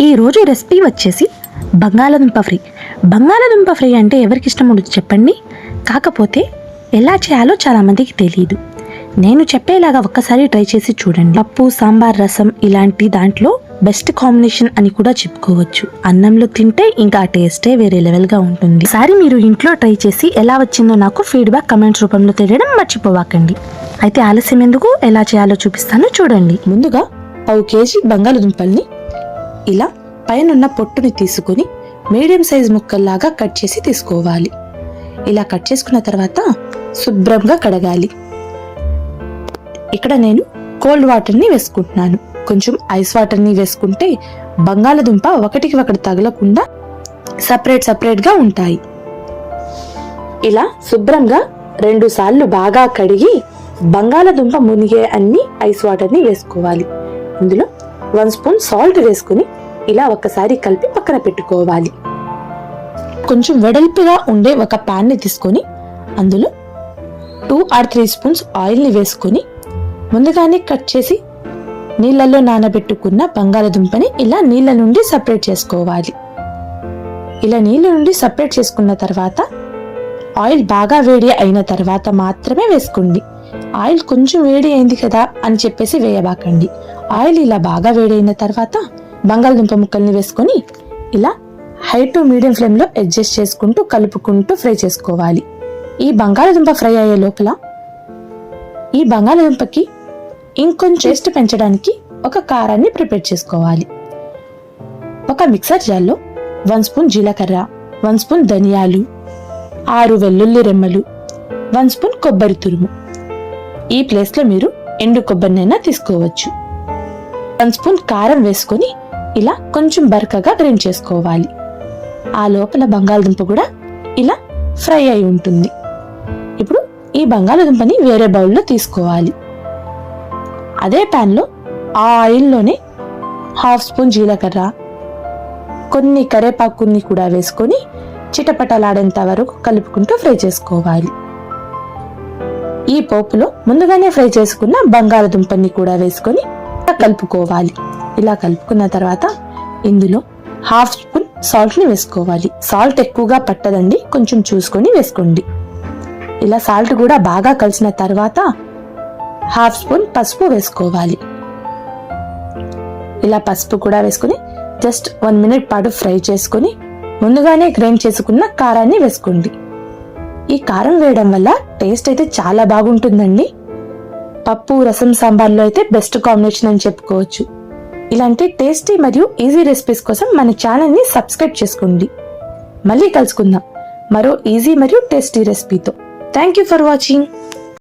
ఈ రోజు రెసిపీ వచ్చేసి బంగాళదుంప ఫ్రై. బంగాళదుంప ఫ్రై అంటే ఎవరికి ఇష్టం ఉండదు చెప్పండి. కాకపోతే ఎలా చేయాలో చాలామందికి తెలియదు. నేను చెప్పేలాగా ఒక్కసారి ట్రై చేసి చూడండి. పప్పు, సాంబార్, రసం ఇలాంటి దాంట్లో బెస్ట్ కాంబినేషన్ అని కూడా చెప్పుకోవచ్చు. అన్నంలో తింటే ఇంకా టేస్టే వేరే లెవెల్గా ఉంటుంది. ఒకసారి మీరు ఇంట్లో ట్రై చేసి ఎలా వచ్చిందో నాకు ఫీడ్బ్యాక్ కమెంట్స్ రూపంలో తెలియడం మర్చిపోవాకండి. అయితే ఆలస్యం ఎందుకు, ఎలా చేయాలో చూపిస్తాను చూడండి. ముందుగా 1/2 కేజీ బంగాళదుంపల్ని ఇలా పైనున్న పొట్టుని తీసుకొని మీడియం సైజ్ ముక్కల్లాగా కట్ చేసి తీసుకోవాలి. ఇలా కట్ చేసుకున్న తర్వాత శుభ్రంగా కడగాలి. ఇక్కడ నేను కోల్డ్ వాటర్ని వేసుకుంటున్నాను. కొంచెం ఐస్ వాటర్ని వేసుకుంటే బంగాళదుంప ఒకటికి ఒకటి తగలకుండా సపరేట్గా ఉంటాయి. ఇలా శుభ్రంగా 2 సార్లు బాగా కడిగి బంగాళదుంప మునిగే అన్ని ఐస్ వాటర్ని వేసుకోవాలి. ఇందులో 1 స్పూన్ సాల్ట్ వేసుకుని ఇలా ఒక్కసారి కలిపి పక్కన పెట్టుకోవాలి. కొంచెం వెడల్పుగా ఉండే ఒక ప్యాన్ ని తీసుకొని అందులో 2 or 3 స్పూన్స్ ఆయిల్ ని వేసుకొని ముందుగానే కట్ చేసి నీళ్ళల్లో నానబెట్టుకున్న బంగాళదుంపని ఇలా నీళ్ళ నుండి సపరేట్ చేసుకోవాలి. ఇలా నీళ్ళ నుండి సపరేట్ చేసుకున్న తర్వాత ఆయిల్ బాగా వేడి అయిన తర్వాత మాత్రమే వేసుకోండి. ఆయిల్ కొంచెం వేడి అయింది కదా అని చెప్పేసి వేయబాకండి. ఆయిల్ ఇలా బాగా వేడి అయిన తర్వాత బంగాళదుంప ముక్కల్ని వేసుకొని ఇలా హై టు మీడియం ఫ్లేమ్ లో అడ్జస్ట్ చేసుకుంటూ కలుపుకుంటూ ఫ్రై చేసుకోవాలి. ఈ బంగాళదుంప ఫ్రై అయ్యే లోపల ఈ బంగాళదుంపకి ఇంకొంచెం టేస్ట్ పెంచడానికి ఒక కారాన్ని ప్రిపేర్ చేసుకోవాలి. ఒక మిక్సర్ జార్లో 1 స్పూన్ జీలకర్ర, 1 స్పూన్ ధనియాలు, 6 వెల్లుల్లి రెమ్మలు, 1 స్పూన్ కొబ్బరి తురుము. ఈ ప్లేస్ లో మీరు ఎండు కొబ్బరినైనా తీసుకోవచ్చు. 1 స్పూన్ కారం వేసుకొని ఇలా కొంచెం బరకగా గ్రైండ్ చేసుకోవాలి. ఆ లోపల బంగాళదుంప కూడా ఇలా ఫ్రై అయి ఉంటుంది. ఇప్పుడు ఈ బంగాళదుంపని వేరే బౌల్లో తీసుకోవాలి. అదే ప్యాన్ లో ఆ ఆయిల్లోనే 1/2 స్పూన్ జీలకర్ర, కొన్ని కరివేపాకుని కూడా వేసుకొని చిటపటలాడేంత వరకు కలుపుకుంటూ ఫ్రై చేసుకోవాలి. ఈ పోపులో ముందుగానే ఫ్రై చేసుకున్న బంగాళదుంపని కూడా వేసుకొని కలుపుకోవాలి. ఇలా కలుపుకున్న తర్వాత ఇందులో 1/2 స్పూన్ సాల్ట్ ని వేసుకోవాలి. సాల్ట్ ఎక్కువగా పట్టదండి, కొంచెం చూసుకొని వేసుకోండి. ఇలా సాల్ట్ కూడా బాగా కలిసిన తర్వాత 1/2 స్పూన్ పసుపు వేసుకోవాలి. ఇలా పసుపు కూడా వేసుకుని జస్ట్ 1 మినిట్ పాటు ఫ్రై చేసుకుని ముందుగానే గ్రైండ్ చేసుకున్న కారాన్ని వేసుకోండి. ఈ కారం వేయడం వల్ల టేస్ట్ అయితే చాలా బాగుంటుందండి. పప్పు, రసం, సాంబార్లో అయితే బెస్ట్ కాంబినేషన్ అని చెప్పుకోవచ్చు. ఇలాంటి టేస్టీ మరియు ఈజీ రెసిపీస్ కోసం మన ఛానల్ని సబ్స్క్రైబ్ చేసుకోండి. మళ్ళీ కలుసుకుందాం మరో ఈజీ మరియు టేస్టీ రెసిపీతో. Thank you for watching.